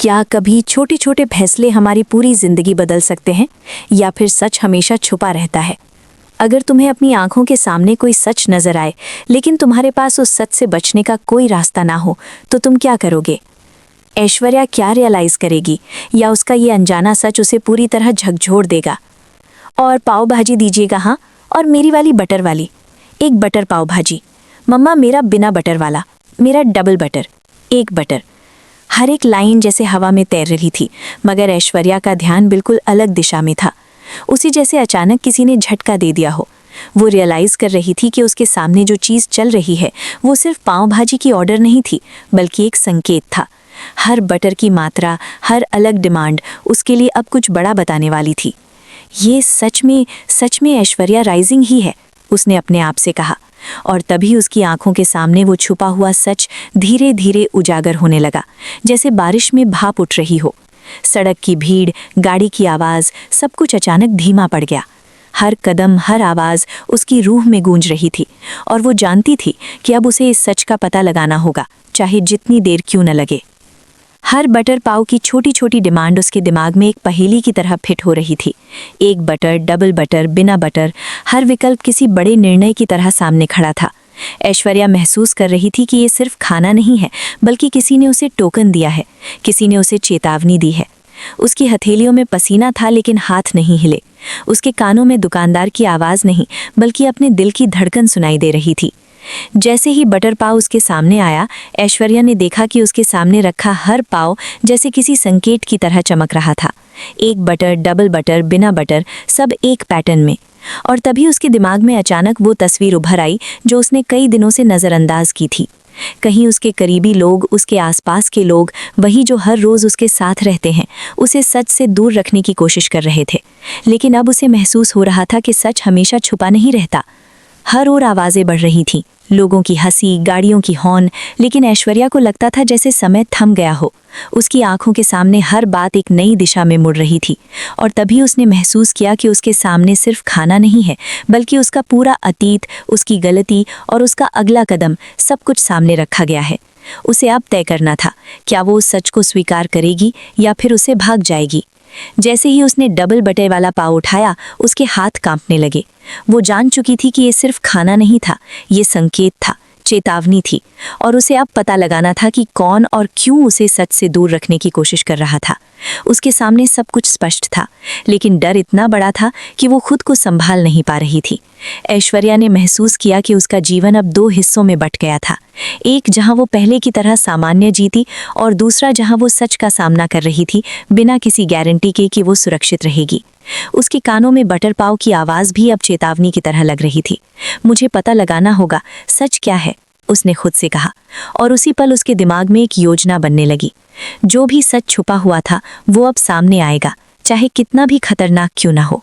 क्या कभी छोटे छोटे फैसले हमारी पूरी जिंदगी बदल सकते हैं, या फिर सच हमेशा छुपा रहता है? अगर तुम्हें अपनी आंखों के सामने कोई सच नजर आए, लेकिन तुम्हारे पास उस सच से बचने का कोई रास्ता ना हो, तो तुम क्या करोगे? ऐश्वर्या क्या रियलाइज करेगी, या उसका ये अनजाना सच उसे पूरी तरह झकझोर देगा? और पाव भाजी दीजिएगा, हाँ, और मेरी वाली बटर वाली। एक बटर पाव भाजी। मम्मा, मेरा बिना बटर वाला। मेरा डबल बटर। एक बटर। हर एक लाइन जैसे हवा में तैर रही थी, मगर ऐश्वर्या का ध्यान बिल्कुल अलग दिशा में था। उसी जैसे अचानक किसी ने झटका दे दिया हो। वो रियलाइज कर रही थी कि उसके सामने जो चीज़ चल रही है वो सिर्फ पाव भाजी की ऑर्डर नहीं थी, बल्कि एक संकेत था। हर बटर की मात्रा, हर अलग डिमांड उसके लिए अब कुछ बड़ा बताने वाली थी। ये सच में ऐश्वर्या राइजिंग ही है, उसने अपने आप से कहा। और तभी उसकी आंखों के सामने वो छुपा हुआ सच धीरे धीरे उजागर होने लगा, जैसे बारिश में भाप उठ रही हो। सड़क की भीड़, गाड़ी की आवाज़, सब कुछ अचानक धीमा पड़ गया। हर कदम, हर आवाज़ उसकी रूह में गूंज रही थी, और वो जानती थी कि अब उसे इस सच का पता लगाना होगा, चाहे जितनी देर क्यों न लगे। हर बटर पाव की छोटी छोटी डिमांड उसके दिमाग में एक पहेली की तरह फिट हो रही थी। एक बटर, डबल बटर, बिना बटर, हर विकल्प किसी बड़े निर्णय की तरह सामने खड़ा था। ऐश्वर्या महसूस कर रही थी कि ये सिर्फ खाना नहीं है, बल्कि किसी ने उसे टोकन दिया है, किसी ने उसे चेतावनी दी है। उसकी हथेलियों में पसीना था, लेकिन हाथ नहीं हिले। उसके कानों में दुकानदार की आवाज़ नहीं, बल्कि अपने दिल की धड़कन सुनाई दे रही थी। जैसे ही बटर पाव उसके सामने आया, ऐश्वर्या ने देखा कि उसके सामने रखा हर पाव जैसे किसी संकेत की तरह चमक रहा था। एक बटर, डबल बटर, बिना बटर, सब एक पैटर्न में। और तभी उसके दिमाग में अचानक वो तस्वीर उभर आई जो उसने कई दिनों से नज़रअंदाज की थी। कहीं उसके करीबी लोग, उसके आसपास के लोग, वही जो हर रोज़ उसके साथ रहते हैं, उसे सच से दूर रखने की कोशिश कर रहे थे। लेकिन अब उसे महसूस हो रहा था कि सच हमेशा छुपा नहीं रहता। हर ओर आवाज़ें बढ़ रही थीं, लोगों की हंसी, गाड़ियों की हॉर्न, लेकिन ऐश्वर्या को लगता था जैसे समय थम गया हो। उसकी आंखों के सामने हर बात एक नई दिशा में मुड़ रही थी, और तभी उसने महसूस किया कि उसके सामने सिर्फ खाना नहीं है, बल्कि उसका पूरा अतीत, उसकी गलती और उसका अगला कदम, सब कुछ सामने रखा गया है। उसे अब तय करना था, क्या वो उस सच को स्वीकार करेगी या फिर उसे भाग जाएगी। जैसे ही उसने डबल बटर वाला पाव उठाया, उसके हाथ कांपने लगे। वो जान चुकी थी कि ये सिर्फ खाना नहीं था, ये संकेत था, चेतावनी थी, और उसे अब पता लगाना था कि कौन और क्यों उसे सच से दूर रखने की कोशिश कर रहा था। उसके सामने सब कुछ स्पष्ट था, लेकिन डर इतना बड़ा था कि वो खुद को संभाल नहीं पा रही थी। ऐश्वर्या ने महसूस किया कि उसका जीवन अब दो हिस्सों में बट गया था। एक जहां वो पहले की तरह सामान्य जीती, और दूसरा जहां वो सच का सामना कर रही थी, बिना किसी गारंटी के कि वो सुरक्षित रहेगी। उसके कानों में बटर पाव की आवाज़ भी अब चेतावनी की तरह लग रही थी। मुझे पता लगाना होगा सच क्या है, उसने खुद से कहा। और उसी पल उसके दिमाग में एक योजना बनने लगी। जो भी सच छुपा हुआ था वो अब सामने आएगा, चाहे कितना भी खतरनाक क्यों ना हो।